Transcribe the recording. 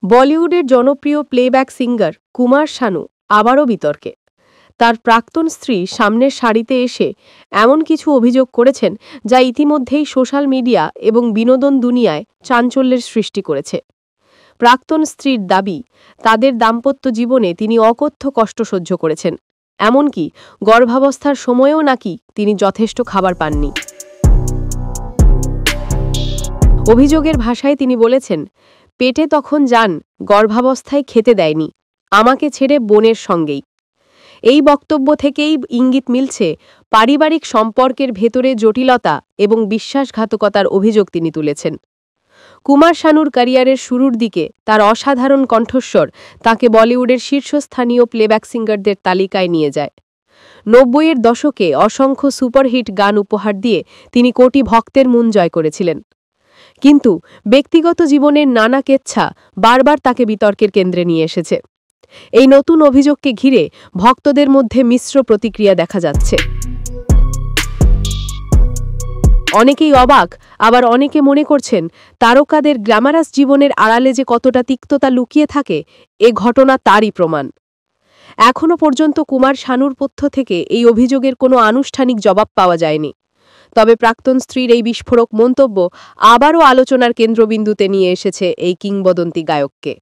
বলিউডের জনপ্রিয় playback singer Kumar Sanu আবারও বিতর্কে। তার প্রাক্তন স্ত্রী সামনের সারিতে এসে এমন কিছু অভিযোগ করেছেন যা ইতিমধ্যেই সোশ্যাল মিডিয়া এবং বিনোদন দুনিয়ায় চাঞ্চল্যের সৃষ্টি করেছে। প্রাক্তন স্ত্রীর দাবি, তাদের দাম্পত্য জীবনে তিনি অকথ্য কষ্ট সহ্য করেছেন, এমনকি গর্ভাবস্থার সময়েও নাকি তিনি যথেষ্ট খাবার পাননি। অভিযোগের ভাষায় তিনি বলেছেন, পেটে তখন যান, গর্ভাবস্থায় খেতে দেয়নি, আমাকে ছেড়ে বোনের সঙ্গেই। এই বক্তব্য থেকেই ইঙ্গিত মিলছে পারিবারিক সম্পর্কের ভেতরে জটিলতা এবং বিশ্বাসঘাতকতার অভিযোগ তিনি তুলেছেন। কুমার শানুর ক্যারিয়ারের শুরুর দিকে তার অসাধারণ কণ্ঠস্বর তাকে বলিউডের শীর্ষস্থানীয় প্লেব্যাক সিঙ্গারদের তালিকায় নিয়ে যায়। ৯০-এর দশকে অসংখ্য সুপারহিট গান উপহার দিয়ে তিনি কোটি ভক্তের মন জয় করেছিলেন। কিন্তু ব্যক্তিগত জীবনের নানা কেচ্ছা বারবার তাকে বিতর্কের কেন্দ্রে নিয়ে এসেছে। এই নতুন অভিযোগকে ঘিরে ভক্তদের মধ্যে মিশ্র প্রতিক্রিয়া দেখা যাচ্ছে। অনেকেই অবাক, আবার অনেকে মনে করছেন তারকাদের গ্ল্যামারাস জীবনের আড়ালে যে কতটা তিক্ততা লুকিয়ে থাকে, এ ঘটনা তারই প্রমাণ। এখনও পর্যন্ত কুমার শানুর পক্ষ থেকে এই অভিযোগের কোনো আনুষ্ঠানিক জবাব পাওয়া যায়নি। তবে প্রাক্তন স্ত্রীর এই বিস্ফোরক মন্তব্য আবারও আলোচনার কেন্দ্রবিন্দুতে নিয়ে এসেছে এই কিংবদন্তি গায়ককে।